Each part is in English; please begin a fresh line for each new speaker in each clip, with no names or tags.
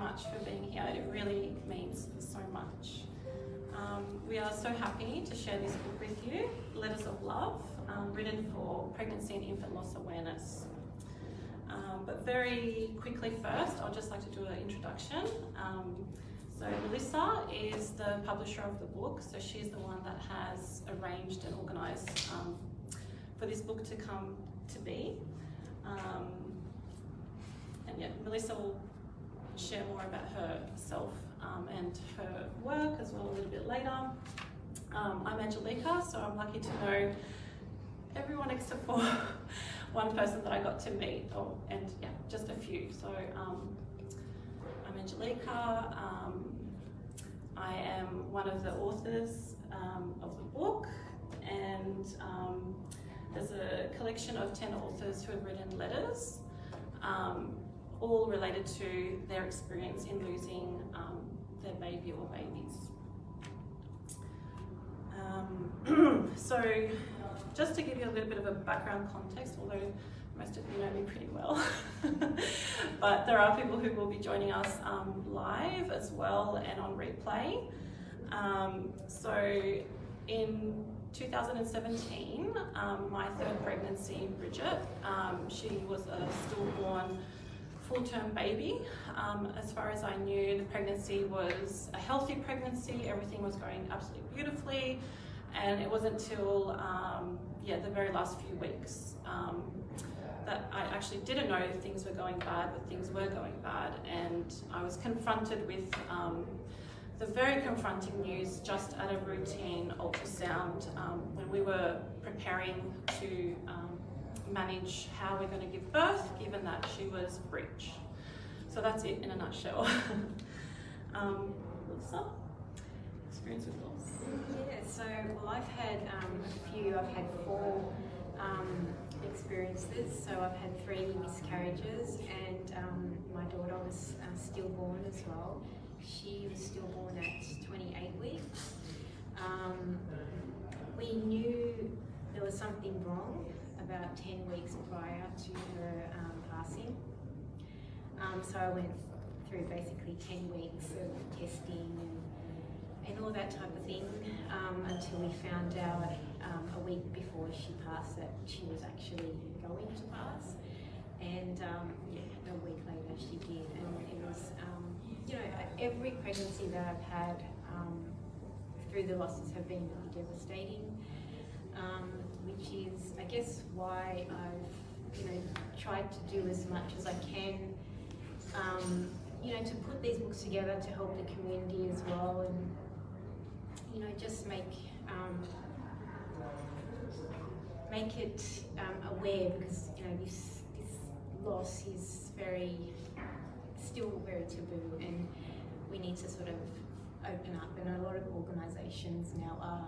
much for being here. It really means so much. We are so happy to share this book with you, Letters of Love, written for pregnancy and infant loss awareness. But very quickly first, I'd just like to do an introduction. So Melissa is the publisher of the book, so she's the one that has arranged and organised for this book to come to be. And yeah, Melissa will share more about herself and her work as well a little bit later. I'm Angelica, so I'm lucky to know everyone except for one person that I got to meet, and yeah, just a few. So I'm Angelica. I am one of the authors of the book, and there's a collection of 10 authors who have written letters, all related to their experience in losing their baby or babies. So just to give you a little bit of a background context, although most of you know me pretty well, but there are people who will be joining us live as well and on replay. So in 2017, my third pregnancy, Bridget, she was a stillborn full-term baby. As far as I knew, the pregnancy was a healthy pregnancy. Everything was going absolutely beautifully. And it wasn't until the very last few weeks that I actually didn't know things were going bad, but things were going bad. And I was confronted with the very confronting news just at a routine ultrasound when we were preparing to manage how we're going to give birth, given that she was breech. So that's it in a nutshell. Lisa, experience with loss?
Yeah, so I've had I've had 4 experiences. So I've had 3 miscarriages, and my daughter was stillborn as well. She was stillborn at 28 weeks. We knew there was something wrong about 10 weeks prior to her passing. So I went through basically 10 weeks of testing and all that type of thing until we found out a week before she passed that she was actually going to pass. And a week later she did. And it was, every pregnancy that I've had through the losses have been really devastating. Which is, I guess, why I've, tried to do as much as I can, to put these books together to help the community as well, and just make it aware, because this loss is still very taboo, and we need to sort of open up, and a lot of organisations now are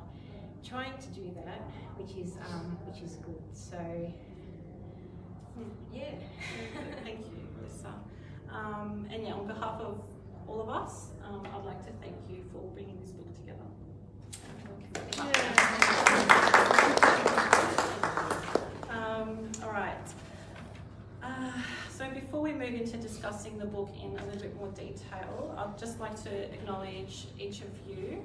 trying to do that, which is good. So yeah.
Thank you, Melissa. And yeah, on behalf of all of us, I'd like to thank you for bringing this book together. All right. So before we move into discussing the book in a little bit more detail, I'd just like to acknowledge each of you,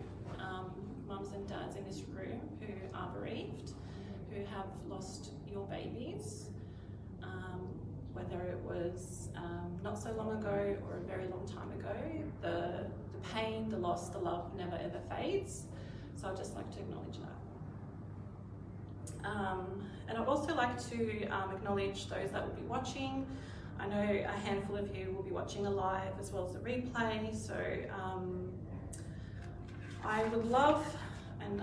mums and dads in this room who are bereaved, who have lost your babies, whether it was not so long ago or a very long time ago. The pain, the loss, the love never ever fades. So I'd just like to acknowledge that. And I'd also like to acknowledge those that will be watching. I know a handful of you will be watching a live as well as a replay, so I would love and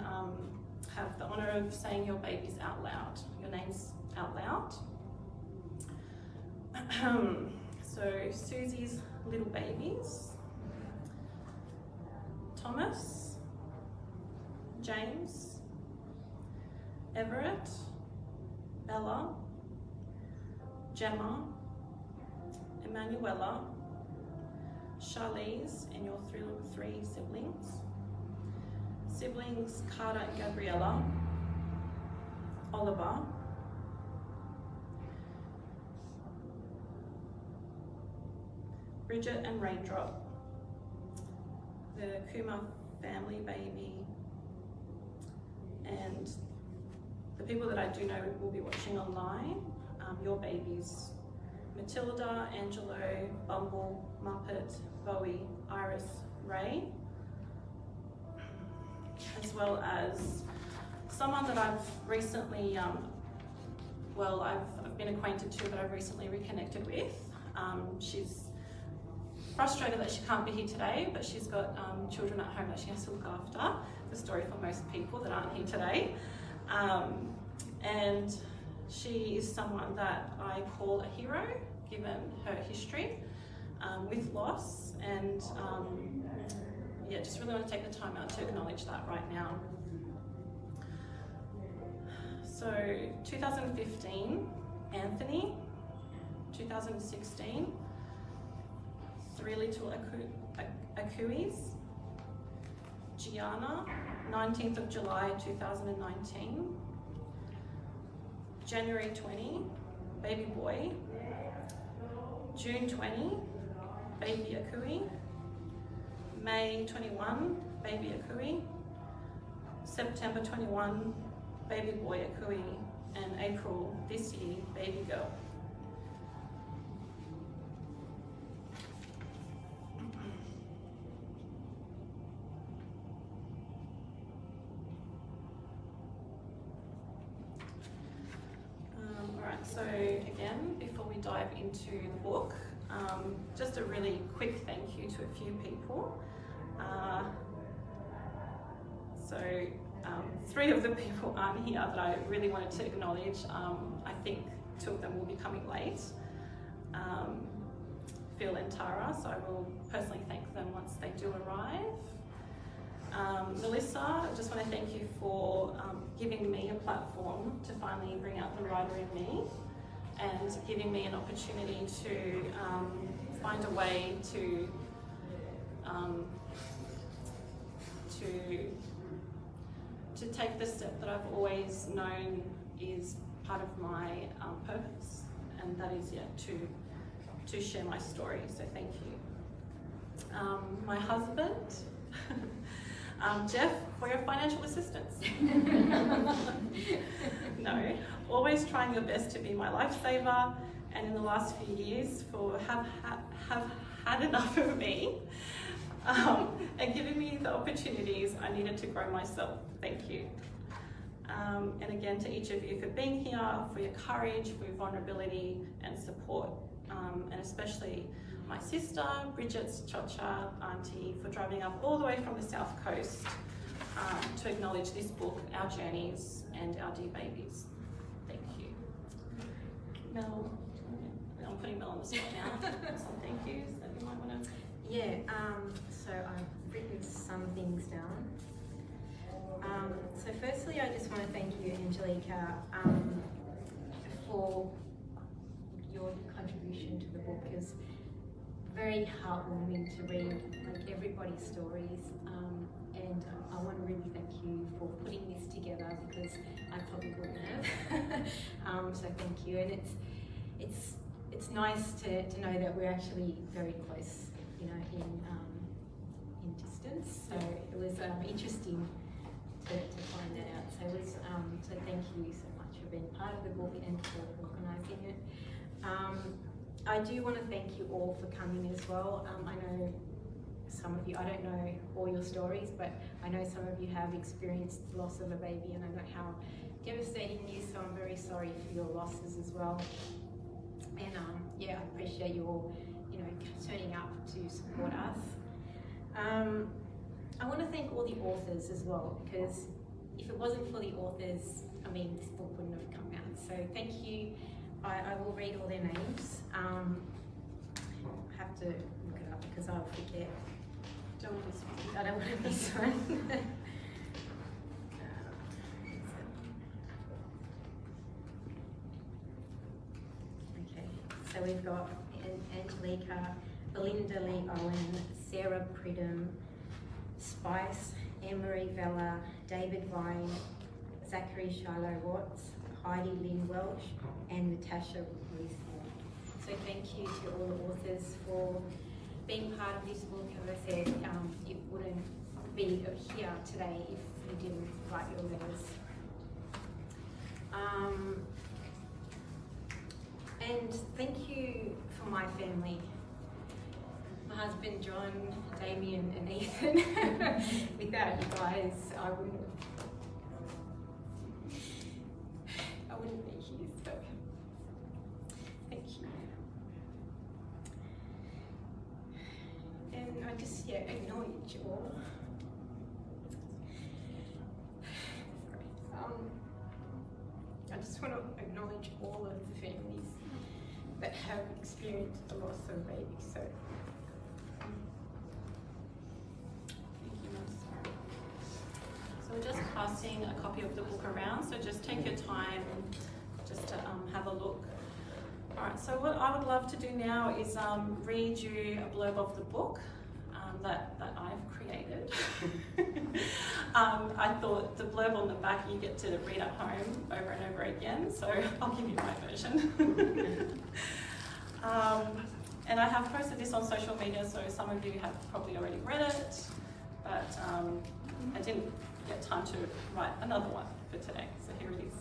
have the honour of saying your babies out loud, your names out loud. So Susie's little babies: Thomas, James, Everett, Bella, Gemma, Emanuela, Charlize, and your 3 siblings. Siblings Carter and Gabriella, Oliver, Bridget and Raindrop, the Kumar family baby, and the people that I do know will be watching online, your babies, Matilda, Angelo, Bumble, Muppet, Bowie, Iris, Ray, as well as someone that I've recently, I've been acquainted to, but I've recently reconnected with. She's frustrated that she can't be here today, but she's got children at home that she has to look after. The story for most people that aren't here today. And she is someone that I call a hero, given her history with loss, and just really want to take the time out to acknowledge that right now. So 2015, Anthony. 2016, 3 little Akuis. Gianna, 19th of July 2019. January 20, baby boy. June 20, baby Akui. May 21, baby Akui. September 21, baby boy Akui. And April this year, baby girl. So again, before we dive into the book, just a really quick thank you to a few people. Three of the people aren't here that I really wanted to acknowledge. I think 2 of them will be coming late. Phil and Tara, so I will personally thank them once they do arrive. Melissa, I just want to thank you for giving me a platform to finally bring out the writer in me, and giving me an opportunity to find a way to take the step that I've always known is part of my purpose, and that is to share my story. So thank you. My husband, Jeff, for your financial assistance. No, always trying your best to be my lifesaver, and in the last few years have had enough of me, and giving me the opportunities I needed to grow myself. Thank you. And again, to each of you for being here, for your courage, for your vulnerability and support, and especially my sister, Bridget's Chocha auntie, for driving up all the way from the South Coast to acknowledge this book, our journeys, and our dear babies. Thank you. Mel, I'm putting Mel on the spot now. Some thank yous that you might want to...
Yeah, so I've written some things down. So firstly, I just want to thank you, Angelica, for your contribution to the book. It's very heartwarming to read like everybody's stories, and I want to really thank you for putting this together, because I probably wouldn't have. So thank you, and it's nice to know that we're actually very close, you know, in distance. So it was interesting to find that out. So it was so thank you so much for being part of the book and for organising it. I do want to thank you all for coming as well. I know some of you, I don't know all your stories, but I know some of you have experienced the loss of a baby, and I know how devastating it is, so I'm very sorry for your losses as well. And yeah, I appreciate you all, you know, turning up to support us. I want to thank all the authors as well, because if it wasn't for the authors, I mean, this book wouldn't have come out. So thank you. I will read all their names. I have to look it up because I'll forget. I don't want to miss one. Okay, so we've got Angelica, Belinda Lee Owen, Sarah Pridham, Spice, Anne-Marie Vella, David Vine, Zachary Shiloh Watts, Heidi Lynn Welch, and Natasha Ruth. So thank you to all the authors for being part of this book, as I said, it wouldn't be here today if you didn't write your letters. And thank you for my family. My husband, John, Damien and Ethan. Without you guys, I wouldn't be here, so thank you. And I just acknowledge you all. I just want to acknowledge all of the families that have experienced the loss of a baby. So
Thank you, Miss. So we're just passing a copy of the book around, so just take your time just to have a look. Alright, so what I would love to do now is read you a blurb of the book that I've created. I thought the blurb on the back you get to read at home over and over again, so I'll give you my version. And I have posted this on social media, so some of you have probably already read it, but I didn't get time to write another one for today, so here it is.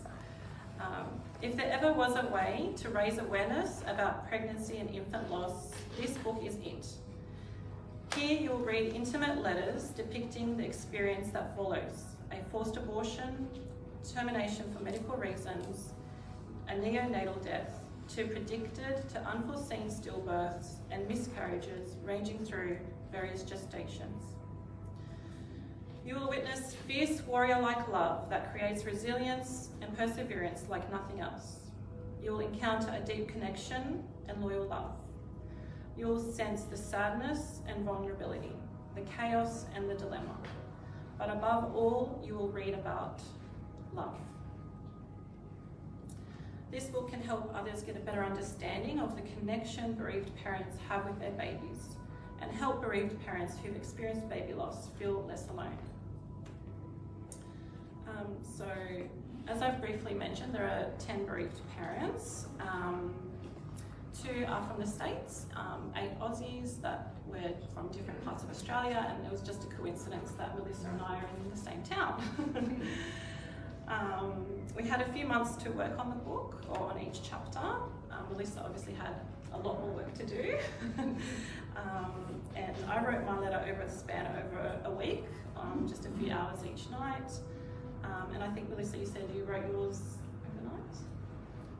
If there ever was a way to raise awareness about pregnancy and infant loss, this book is it. Here you'll read intimate letters depicting the experience that follows: a forced abortion, termination for medical reasons, a neonatal death, to predicted to unforeseen stillbirths and miscarriages ranging through various gestations. You will witness fierce warrior-like love that creates resilience and perseverance like nothing else. You will encounter a deep connection and loyal love. You will sense the sadness and vulnerability, the chaos and the dilemma. But above all, you will read about love. This book can help others get a better understanding of the connection bereaved parents have with their babies, and help bereaved parents who've experienced baby loss feel less alone. So, as I've briefly mentioned, there are 10 bereaved parents. 2 are from the States, 8 Aussies that were from different parts of Australia, and it was just a coincidence that Melissa and I are in the same town. We had a few months to work on the book, or on each chapter. Melissa obviously had a lot more work to do. And I wrote my letter over a span over a week, just a few hours each night. And I think, Melissa, you said you wrote yours overnight?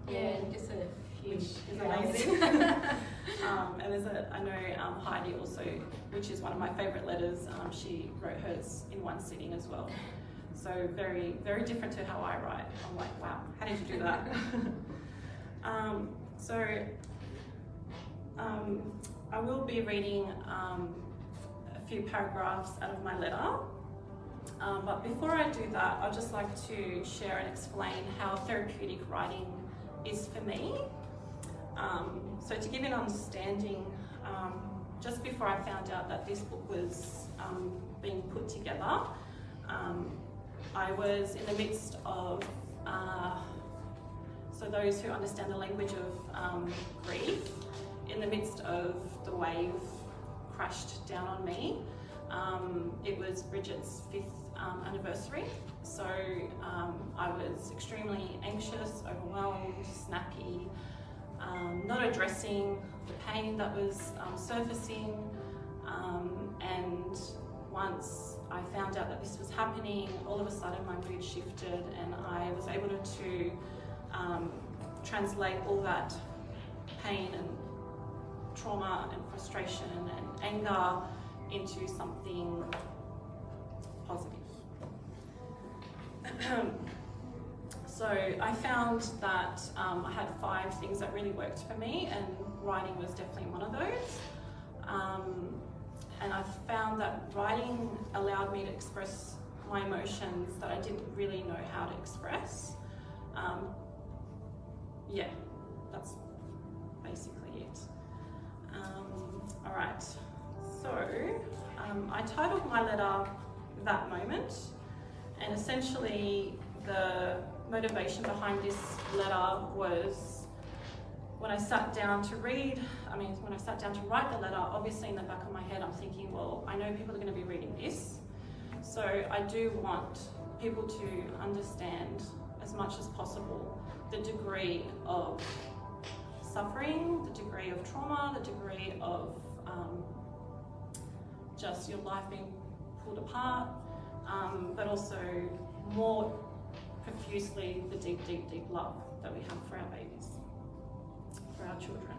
yeah, just a few.
Which is amazing. And there's I know Heidi also, which is one of my favourite letters, she wrote hers in one sitting as well. So very, very different to how I write. I'm like, wow, how did you do that? I will be reading a few paragraphs out of my letter. But before I do that, I'd just like to share and explain how therapeutic writing is for me. So to give you an understanding, just before I found out that this book was being put together, I was in the midst of, so those who understand the language of grief, in the midst of the wave crashed down on me. It was Bridget's 5th anniversary, so I was extremely anxious, overwhelmed, snappy, not addressing the pain that was surfacing, and once I found out that this was happening, all of a sudden my mood shifted, and I was able to translate all that pain and trauma and frustration and anger into something positive. So I found that I had 5 things that really worked for me, and writing was definitely one of those. And I found that writing allowed me to express my emotions that I didn't really know how to express. Yeah, that's basically it. All right, so I titled my letter That Moment, and essentially the motivation behind this letter was when I sat down to when I sat down to write the letter, obviously in the back of my head I'm thinking, well, I know people are going to be reading this, so I do want people to understand as much as possible the degree of suffering, the degree of trauma, the degree of just your life being pulled apart, but also more profusely the deep, deep, deep love that we have for our babies, for our children.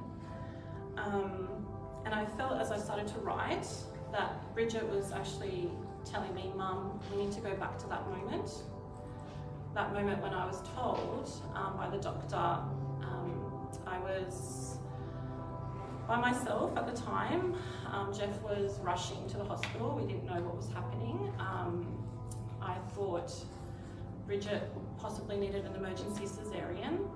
And I felt as I started to write that Bridget was actually telling me, Mum, we need to go back to that moment when I was told by the doctor. I was by myself at the time. Jeff was rushing to the hospital. We didn't know what was happening. I thought Bridget possibly needed an emergency cesarean,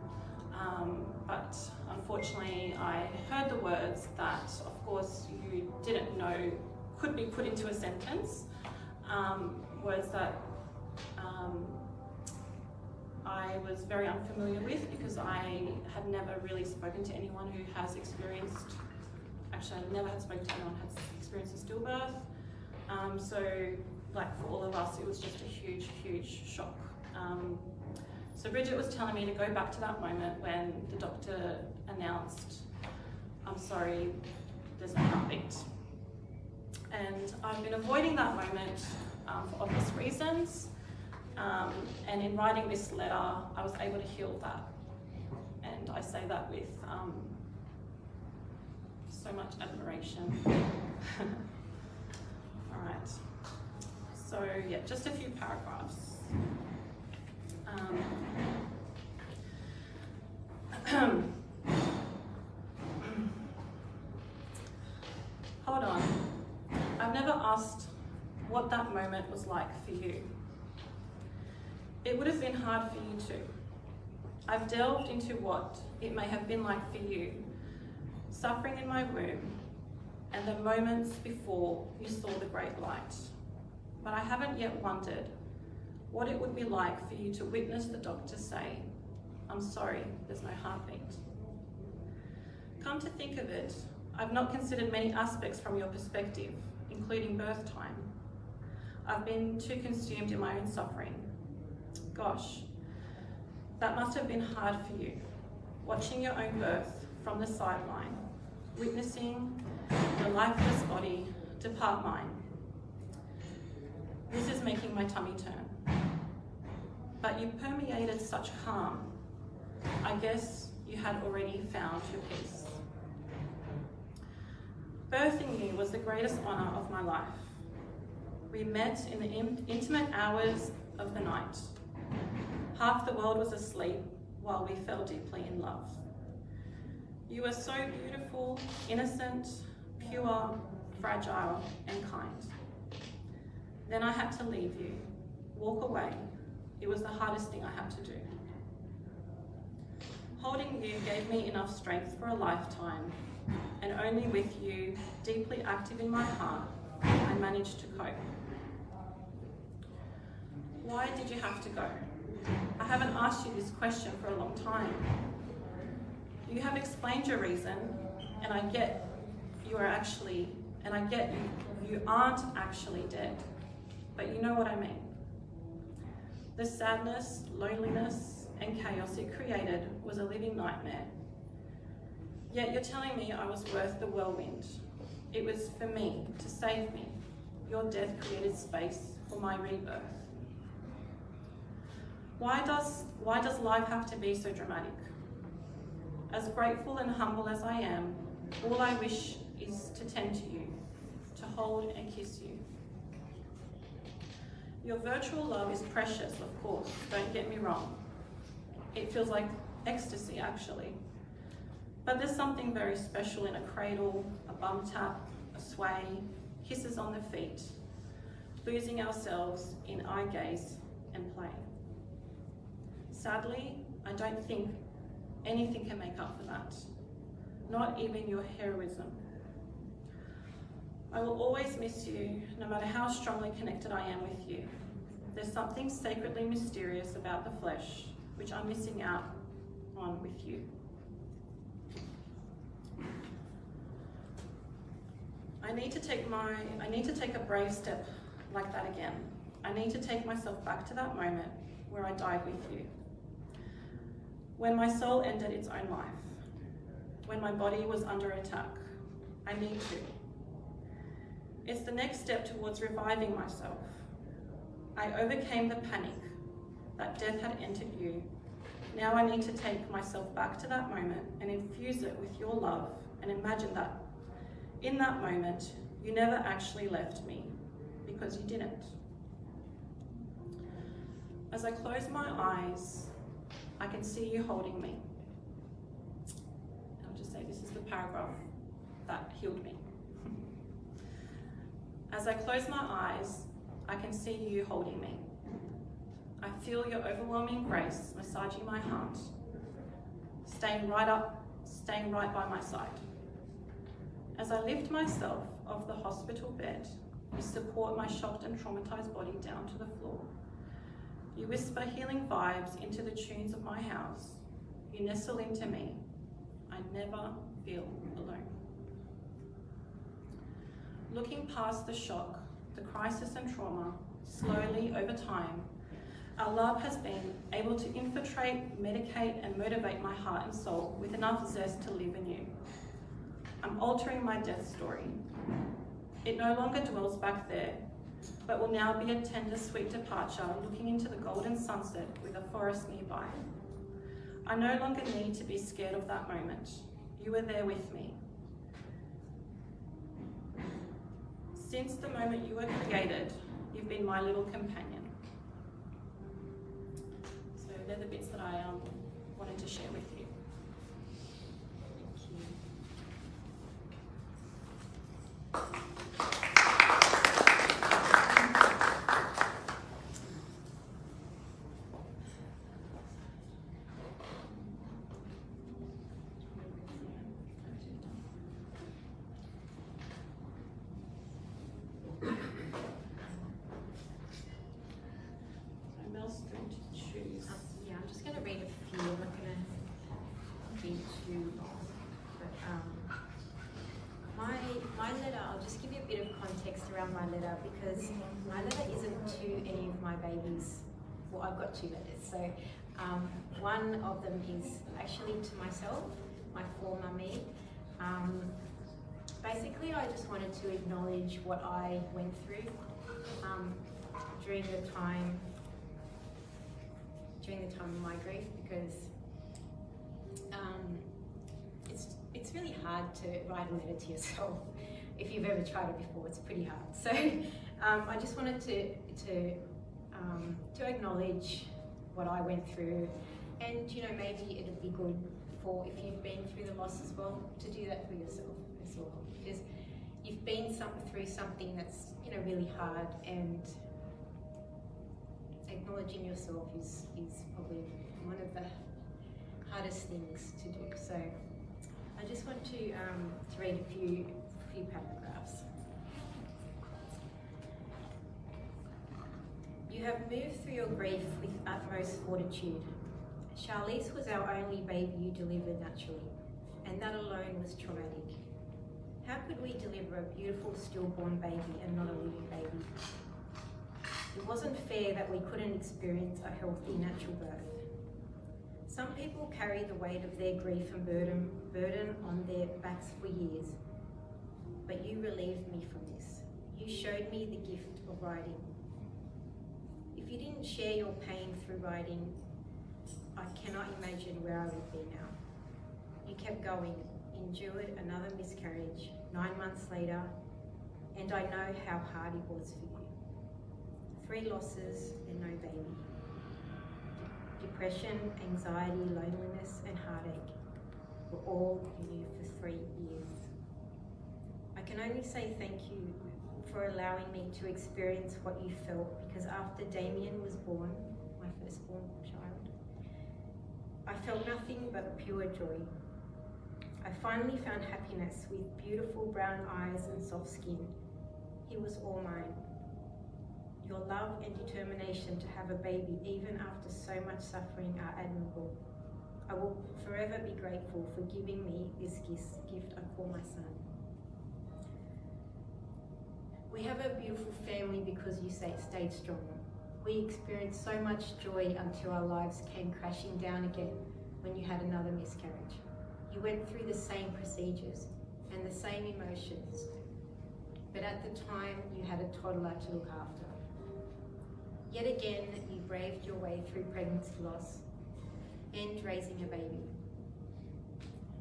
but unfortunately I heard the words that, of course, you didn't know could be put into a sentence, words that I was very unfamiliar with because I had never really spoken to anyone who has experienced, actually I never had spoken to anyone who has experienced a stillbirth. So like for all of us, it was just a huge, huge shock. So Bridget was telling me to go back to that moment when the doctor announced, I'm sorry, there's no heartbeat. And I've been avoiding that moment for obvious reasons. And in writing this letter, I was able to heal that. And I say that with so much admiration. All right. So yeah, just a few paragraphs. Hold on. I've never asked what that moment was like for you. It would have been hard for you too. I've delved into what it may have been like for you, suffering in my womb, and the moments before you saw the great light. But I haven't yet wondered what it would be like for you to witness the doctor say, I'm sorry, there's no heartbeat. Come to think of it, I've not considered many aspects from your perspective, including birth time. I've been too consumed in my own suffering. Gosh, that must have been hard for you, watching your own birth from the sideline, witnessing your lifeless body depart mine. This is making my tummy turn. But you permeated such calm. I guess you had already found your peace. Birthing you was the greatest honour of my life. We met in the intimate hours of the night. Half the world was asleep while we fell deeply in love. You were so beautiful, innocent, pure, fragile, and kind. Then I had to leave you, walk away. It was the hardest thing I had to do. Holding you gave me enough strength for a lifetime, and only with you deeply active in my heart, I managed to cope. Why did you have to go? I haven't asked you this question for a long time. You have explained your reason, and I get you aren't actually dead, but you know what I mean. The sadness, loneliness, and chaos it created was a living nightmare. Yet you're telling me I was worth the whirlwind. It was for me, to save me. Your death created space for my rebirth. Why does life have to be so dramatic? As grateful and humble as I am, all I wish is to tend to you, to hold and kiss you. Your virtual love is precious, of course, don't get me wrong. It feels like ecstasy, actually. But there's something very special in a cradle, a bum tap, a sway, kisses on the feet, losing ourselves in eye gaze and play. Sadly, I don't think anything can make up for that, not even your heroism. I will always miss you, no matter how strongly connected I am with you. There's something sacredly mysterious about the flesh, which I'm missing out on with you. I need to take a brave step like that again. I need to take myself back to that moment where I died with you. When my soul ended its own life. When my body was under attack. I need to. It's the next step towards reviving myself. I overcame the panic that death had entered you. Now I need to take myself back to that moment and infuse it with your love and imagine that in that moment, you never actually left me because you didn't. As I close my eyes, I can see you holding me. I'll just say this is the paragraph that healed me. As I close my eyes, I can see you holding me. I feel your overwhelming grace massaging my heart, staying right by my side. As I lift myself off the hospital bed, you support my shocked and traumatized body down to the floor. You whisper healing vibes into the tunes of my house. You nestle into me. I never feel alone. Looking past the shock, the crisis and trauma, slowly over time, our love has been able to infiltrate, medicate, and motivate my heart and soul with enough zest to live anew. I'm altering my death story. It no longer dwells back there, but will now be a tender, sweet departure looking into the golden sunset with a forest nearby. I no longer need to be scared of that moment. You were there with me. Since the moment you were created, you've been my little companion. So they're the bits that I wanted to share with you.
Yeah, I'm just going to read a few. I'm not going to read too long. But my letter, I'll just give you a bit of context around my letter because my letter isn't to any of my babies. Well, I've got two letters. So one of them is actually to myself, my former me. Basically, I just wanted to acknowledge what I went through during the time of my grief, because it's really hard to write a letter to yourself. If you've ever tried it before, it's pretty hard. So I just wanted to acknowledge what I went through, and maybe it'd be good for, if you've been through the loss as well, to do that for yourself as well, because you've been through something that's really hard, and acknowledging yourself is probably one of the hardest things to do. So I just want to read a few paragraphs. You have moved through your grief with utmost fortitude. Charlize was our only baby you delivered naturally, and that alone was traumatic. How could we deliver a beautiful stillborn baby and not a living baby? It wasn't fair that we couldn't experience a healthy natural birth. Some people carry the weight of their grief and burden on their backs for years, but you relieved me from this. You showed me the gift of writing. If you didn't share your pain through writing, I cannot imagine where I would be now. You kept going, endured another miscarriage 9 months later, and I know how hard it was for you. 3 losses and no baby. Depression, anxiety, loneliness, and heartache were all in you for 3 years. I can only say thank you for allowing me to experience what you felt, because after Damien was born, my firstborn child, I felt nothing but pure joy. I finally found happiness with beautiful brown eyes and soft skin. He was all mine. Your love and determination to have a baby, even after so much suffering, are admirable. I will forever be grateful for giving me this gift I call my son. We have a beautiful family because you stayed strong. We experienced so much joy until our lives came crashing down again when you had another miscarriage. You went through the same procedures and the same emotions, but at the time you had a toddler to look after. Yet again, you braved your way through pregnancy loss and raising a baby.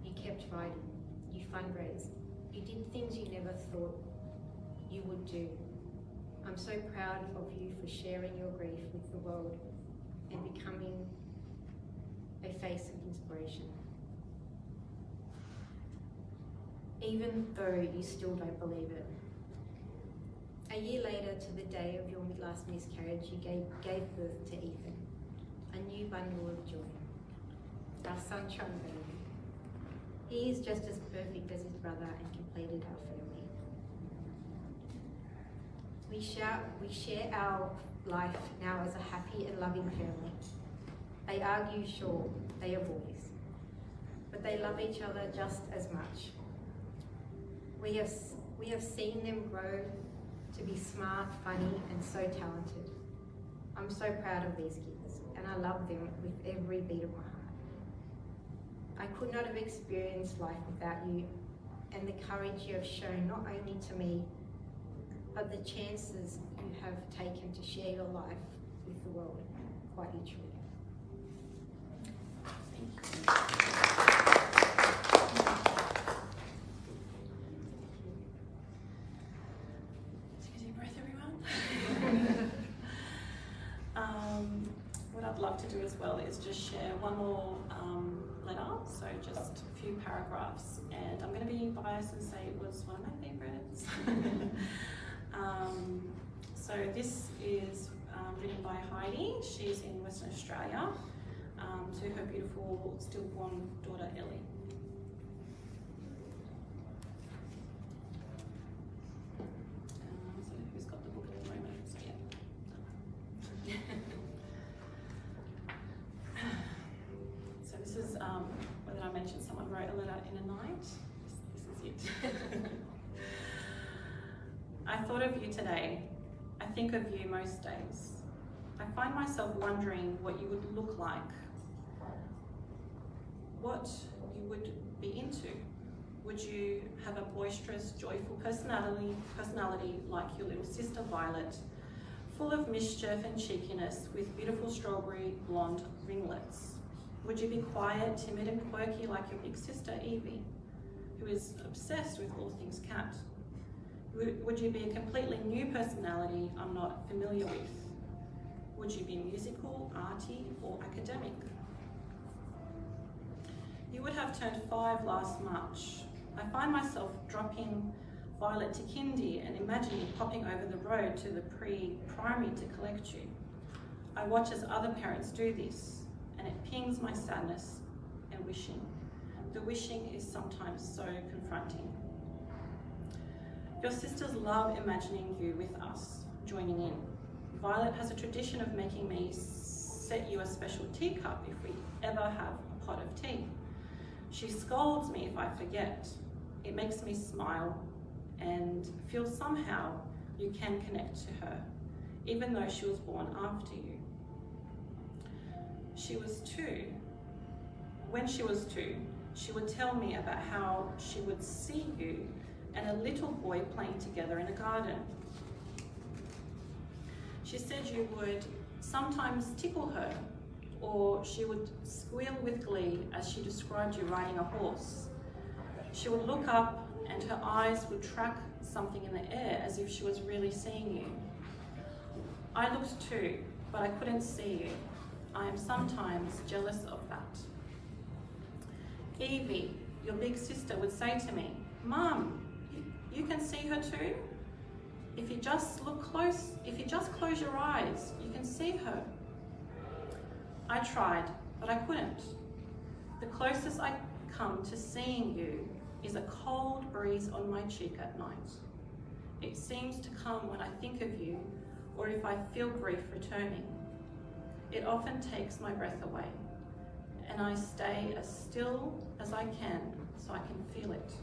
You kept fighting, you fundraised, you did things you never thought you would do. I'm so proud of you for sharing your grief with the world and becoming a face of inspiration. Even though you still don't believe it. A year later, to the day of your last miscarriage, you gave birth to Ethan, a new bundle of joy, our sunshine baby. He is just as perfect as his brother and completed our family. We share our life now as a happy and loving family. They argue, sure, they are boys, but they love each other just as much. We have seen them grow to be smart, funny, and so talented. I'm so proud of these kids, and I love them with every beat of my heart. I could not have experienced life without you and the courage you have shown not only to me, but the chances you have taken to share your life with the world, quite literally. Thank you.
Take a deep breath, everyone. What I'd love to do as well is just share one more letter, so just a few paragraphs, and I'm going to be biased and say it was one of my favourites. So this is written by Heidi. She's in Western Australia, to her beautiful stillborn daughter Ellie. So who's got the book at the moment? So yeah. So this is, what did I mention? Someone wrote a letter in a night. This is it. I thought of you today. I think of you most days. I find myself wondering what you would look like, what you would be into. Would you have a boisterous, joyful personality like your little sister Violet, full of mischief and cheekiness with beautiful strawberry blonde ringlets? Would you be quiet, timid and quirky like your big sister Evie, who is obsessed with all things cat? Would you be a completely new personality I'm not familiar with? Would you be musical, arty, or academic? You would have turned 5 last March. I find myself dropping Violet to kindy and imagining popping over the road to the pre-primary to collect you. I watch as other parents do this, and it pings my sadness and wishing. The wishing is sometimes so confronting. Your sisters love imagining you with us, joining in. Violet has a tradition of making me set you a special teacup if we ever have a pot of tea. She scolds me if I forget. It makes me smile and feel somehow you can connect to her, even though she was born after you. She was 2. When she was 2, she would tell me about how she would see you and a little boy playing together in a garden. She said you would sometimes tickle her, or she would squeal with glee as she described you riding a horse. She would look up and her eyes would track something in the air as if she was really seeing you. I looked too, but I couldn't see you. I am sometimes jealous of that. Evie, your big sister, would say to me, "Mum, you can see her too? If you just look close, if you just close your eyes, you can see her." I tried, but I couldn't. The closest I come to seeing you is a cold breeze on my cheek at night. It seems to come when I think of you, or if I feel grief returning. It often takes my breath away, and I stay as still as I can so I can feel it.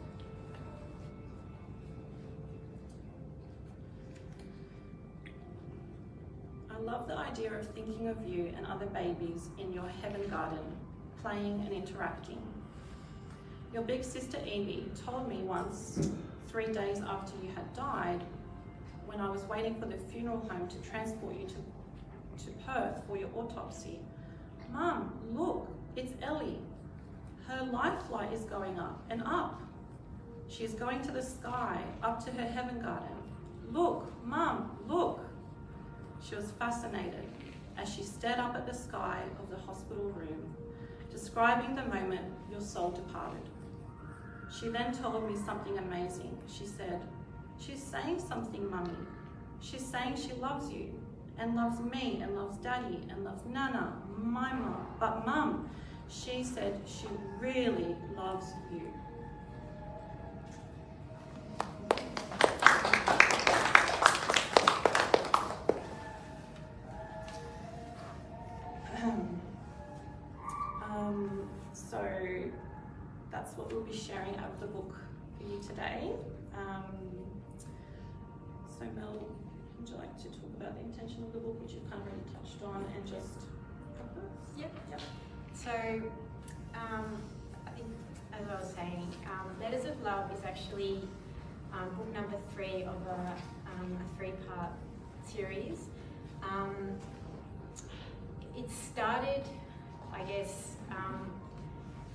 I love the idea of thinking of you and other babies in your heaven garden, playing and interacting. Your big sister Evie told me once, 3 days after you had died, when I was waiting for the funeral home to transport you to Perth for your autopsy, "Mum, look, it's Ellie. Her life light is going up and up. She is going to the sky, up to her heaven garden. Look, Mum, look." She was fascinated as she stared up at the sky of the hospital room, describing the moment your soul departed. She then told me something amazing. She said, "She's saying something, Mummy. She's saying she loves you and loves me and loves Daddy and loves Nana, my mum. But Mum, she said she really loves you." So that's what we'll be sharing out of the book for you today. So Mel, would you like to talk about the intention of the book, which you've kind of already touched on, and just purpose?
Yep. So I think, as I was saying, Letters of Love is actually book number 3 of a 3-part series. It started, I guess,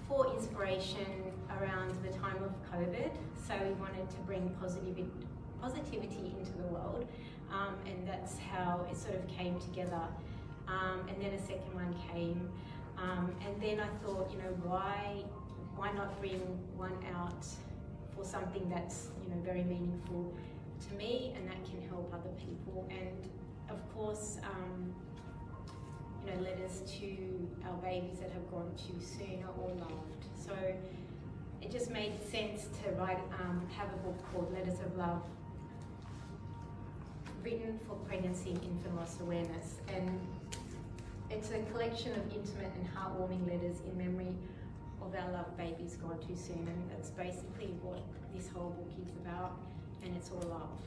for inspiration around the time of COVID. So we wanted to bring positivity into the world, and that's how it sort of came together. And then a second one came, and then I thought, why not bring one out for something that's, very meaningful to me and that can help other people. And of course, letters to our babies that have gone too soon or loved. So it just made sense to have a book called Letters of Love, written for pregnancy and infant loss awareness. And it's a collection of intimate and heartwarming letters in memory of our loved babies gone too soon. And that's basically what this whole book is about, and it's all love.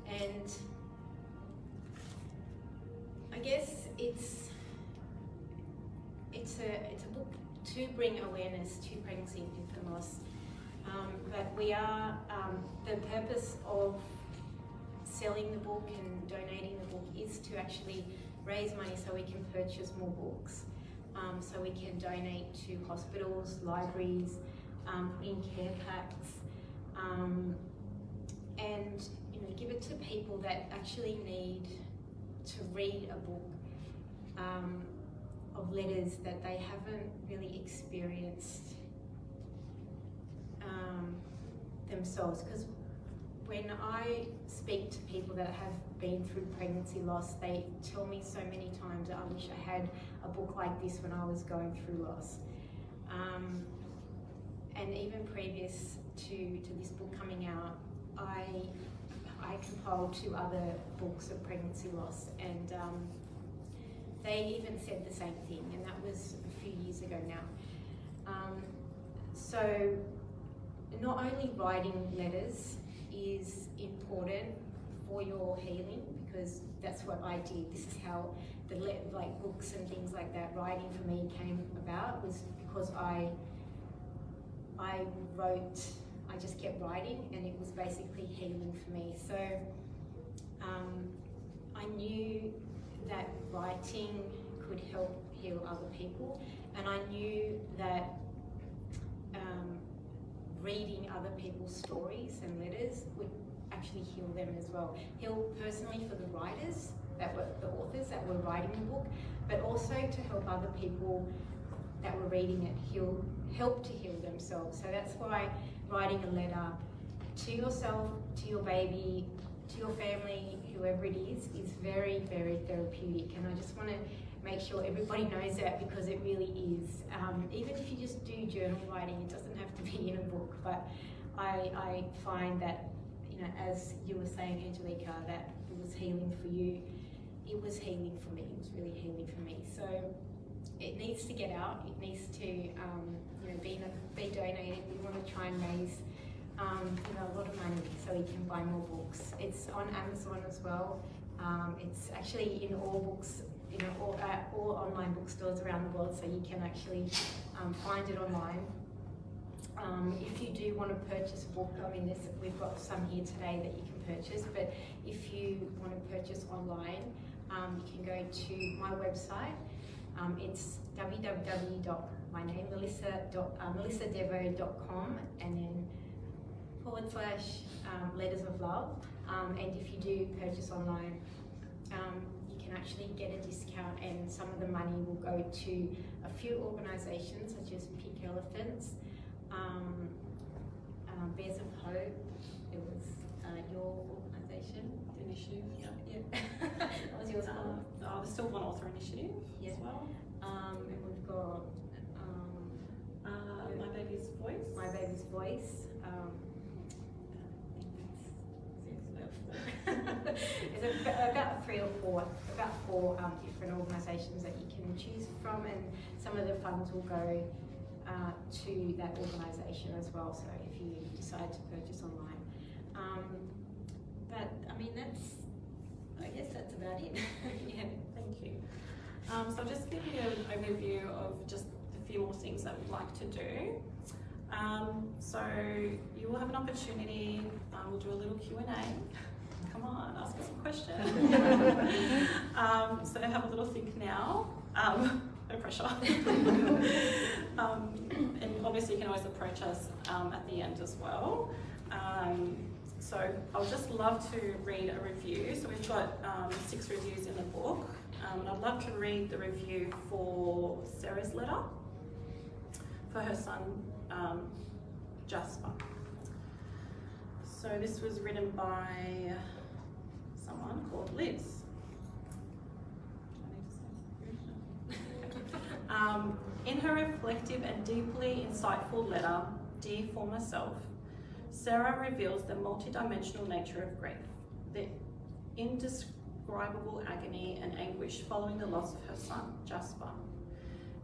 And I guess it's a book to bring awareness to pregnancy and infant loss. But we are, the purpose of selling the book and donating the book is to actually raise money so we can purchase more books, so we can donate to hospitals, libraries, in care packs, and give it to people that actually need to read a book of letters that they haven't really experienced themselves. Because when I speak to people that have been through pregnancy loss, they tell me so many times that I wish I had a book like this when I was going through loss. And even previous to this book coming out, I compiled 2 other books of pregnancy loss, and they even said the same thing, and that was a few years ago now. So not only writing letters is important for your healing, because that's what I did. This is how the books and things like that, writing for me came about, was because I wrote, I just kept writing, and it was basically healing for me. So I knew that writing could help heal other people, and I knew that reading other people's stories and letters would actually heal them as well. Heal personally for the writers, the authors that were writing the book, but also to help other people that were reading it help to heal themselves. So that's why writing a letter to yourself, to your baby, to your family, whoever it is very, very therapeutic. And I just want to make sure everybody knows that, because it really is. Even if you just do journal writing, it doesn't have to be in a book, but I find that, as you were saying, Angelica, that it was healing for you. It was healing for me. It was really healing for me. So it needs to get out. It needs to, be donated. We want to try and raise, a lot of money so we can buy more books. It's on Amazon as well. It's actually in all books, all online bookstores around the world, so you can actually find it online. If you do want to purchase a book, we've got some here today that you can purchase, but if you want to purchase online, you can go to my website. It's www.melissadevo.com and then / letters of love. And if you do purchase online, you can actually get a discount, and some of the money will go to a few organisations such as Pink Elephants, Bears of Hope. It was your organisation.
Initiative, yeah.
What was yours called?
There's still One Author Initiative as well.
And we've got
My Baby's Voice.
My Baby's Voice. There's about four different organisations that you can choose from, and some of the funds will go to that organisation as well, so if you decide to purchase online. But I guess that's about it.
Yeah, thank you. So I'll just give you an overview of just a few more things that we'd like to do. So you will have an opportunity, we'll do a little Q&A. Come on, ask us some questions. So have a little think now. No pressure. And obviously you can always approach us at the end as well. So I would just love to read a review. So we've got 6 reviews in the book. And I'd love to read the review for Sarah's letter for her son, Jasper. So this was written by someone called Liz. In her reflective and deeply insightful letter, Dear Former Self, Sarah reveals the multidimensional nature of grief, the indescribable agony and anguish following the loss of her son, Jasper,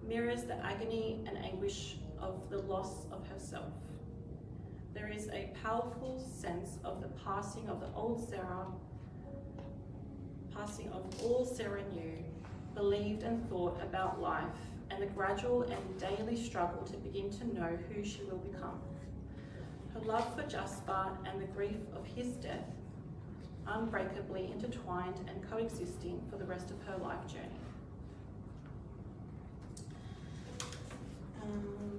mirrors the agony and anguish of the loss of herself. There is a powerful sense of the passing of the old Sarah, passing of all Sarah knew, believed and thought about life, and the gradual and daily struggle to begin to know who she will become. Her love for Jasper and the grief of his death, unbreakably intertwined and coexisting for the rest of her life journey.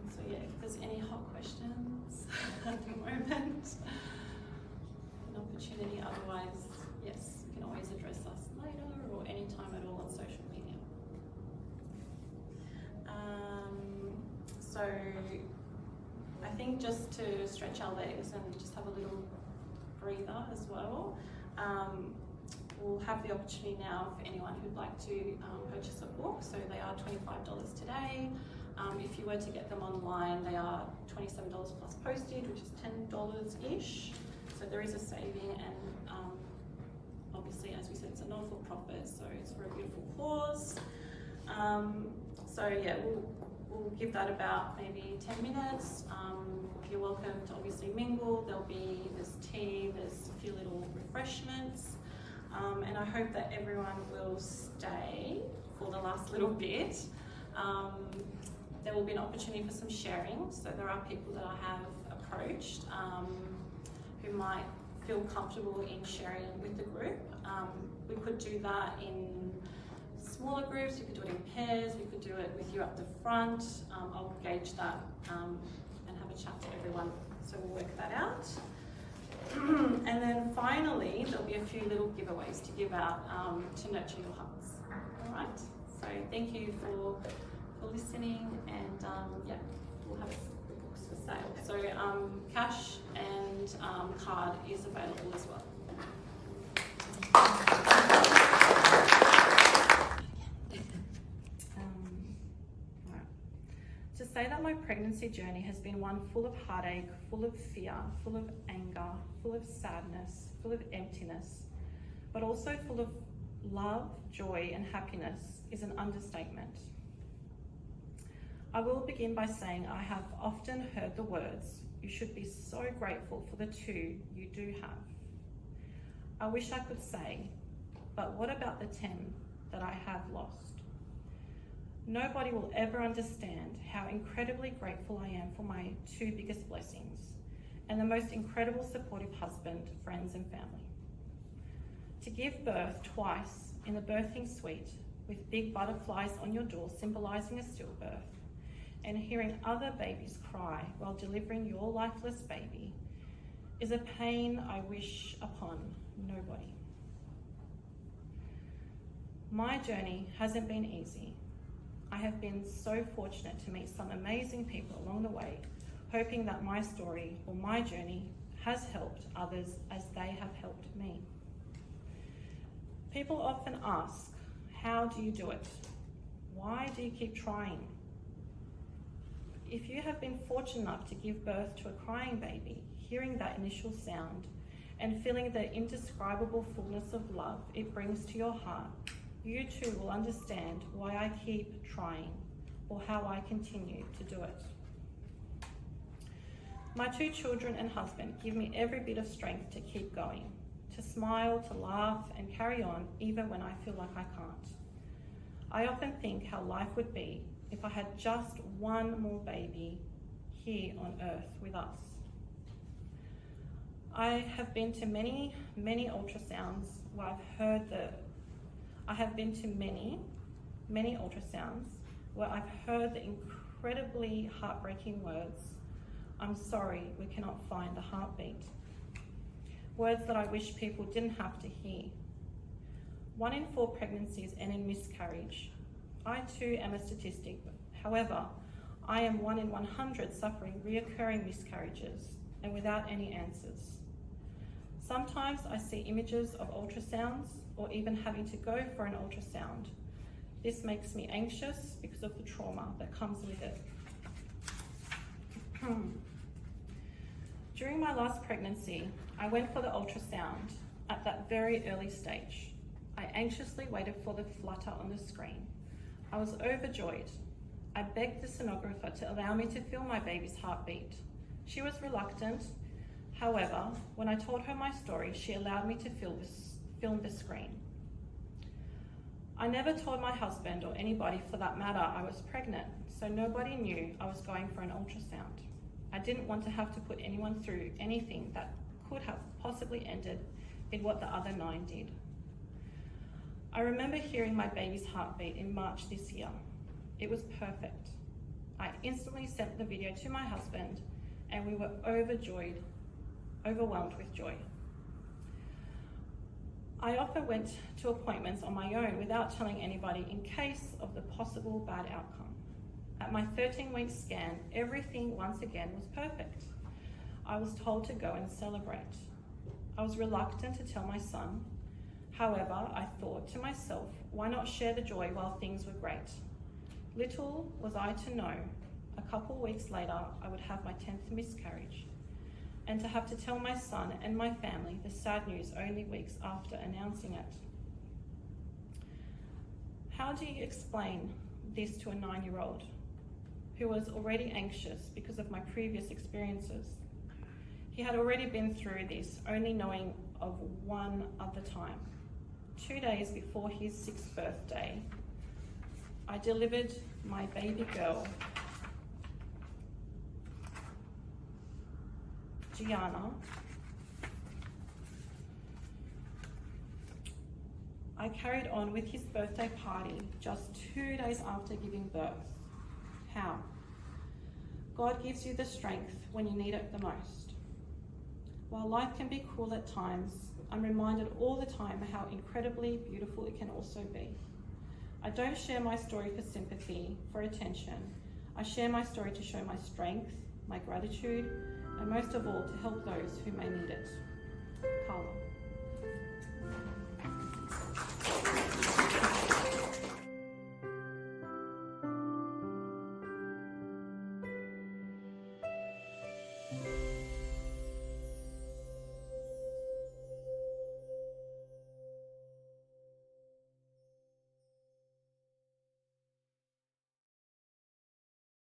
So yeah, if there's any hot questions at the moment, an opportunity. Otherwise, yes, you can always address us later or any time at all on social media. So I think just to stretch our legs and just have a little breather as well. We'll have the opportunity now for anyone who'd like to purchase a book. So they are $25 today. If you were to get them online, they are $27 plus postage, which is $10-ish. So there is a saving, and obviously, as we said, it's a non-for-profit, so it's for a beautiful cause. So yeah, we'll give that about maybe 10 minutes. You're welcome to obviously mingle. There's tea, there's a few little refreshments. And I hope that everyone will stay for the last little bit. There will be an opportunity for some sharing. So there are people that I have approached who might feel comfortable in sharing with the group. We could do that in smaller groups, we could do it in pairs, we could do it with you up the front. I'll gauge that and have a chat to everyone, so we'll work that out. And then finally, there'll be a few little giveaways to give out to nurture your hearts. All right, so thank you for listening, and yeah, we'll have the books for sale. So cash and card is available as well. To say that my pregnancy journey has been one full of heartache, full of fear, full of anger, full of sadness, full of emptiness, but also full of love, joy, and happiness is an understatement. I will begin by saying I have often heard the words, "You should be so grateful for the two you do have." I wish I could say, but what about the 10 that I have lost? Nobody will ever understand how incredibly grateful I am for my 2 biggest blessings and the most incredible supportive husband, friends and family. To give birth twice in the birthing suite with big butterflies on your door symbolizing a stillbirth, and hearing other babies cry while delivering your lifeless baby is a pain I wish upon nobody. My journey hasn't been easy. I have been so fortunate to meet some amazing people along the way, hoping that my story or my journey has helped others as they have helped me. People often ask, how do you do it? Why do you keep trying? If you have been fortunate enough to give birth to a crying baby, hearing that initial sound and feeling the indescribable fullness of love it brings to your heart, you too will understand why I keep trying or how I continue to do it. My 2 children and husband give me every bit of strength to keep going, to smile, to laugh and carry on even when I feel like I can't. I often think how life would be if I had just one more baby here on earth with us. I have been to many ultrasounds where I have been to many ultrasounds where I've heard the incredibly heartbreaking words, "I'm sorry, we cannot find a heartbeat." Words that I wish people didn't have to hear. 1 in 4 pregnancies end in miscarriage. I too am a statistic. However, I am 1 in 100 suffering reoccurring miscarriages and without any answers. Sometimes I see images of ultrasounds or even having to go for an ultrasound. This makes me anxious because of the trauma that comes with it. During my last pregnancy, I went for the ultrasound at that very early stage. I anxiously waited for the flutter on the screen. I was overjoyed. I begged the sonographer to allow me to feel my baby's heartbeat. She was reluctant. However, when I told her my story, she allowed me to film the screen. I never told my husband or anybody for that matter I was pregnant, so nobody knew I was going for an ultrasound. I didn't want to have to put anyone through anything that could have possibly ended in what the other 9 did. I remember hearing my baby's heartbeat in March this year. It was perfect. I instantly sent the video to my husband and we were overwhelmed with joy. I often went to appointments on my own without telling anybody in case of the possible bad outcome. At my 13-week scan, everything once again was perfect. I was told to go and celebrate. I was reluctant to tell my son. However, I thought to myself, why not share the joy while things were great? Little was I to know, a couple weeks later, I would have my 10th miscarriage, and to have to tell my son and my family the sad news only weeks after announcing it. How do you explain this to a 9-year-old who was already anxious because of my previous experiences? He had already been through this, only knowing of one other time. 2 days before his 6th birthday, I delivered my baby girl, Gianna. I carried on with his birthday party just 2 days after giving birth. How? God gives you the strength when you need it the most. While life can be cruel at times, I'm reminded all the time how incredibly beautiful it can also be. I don't share my story for sympathy, for attention. I share my story to show my strength, my gratitude, and most of all, to help those who may need it. Carla.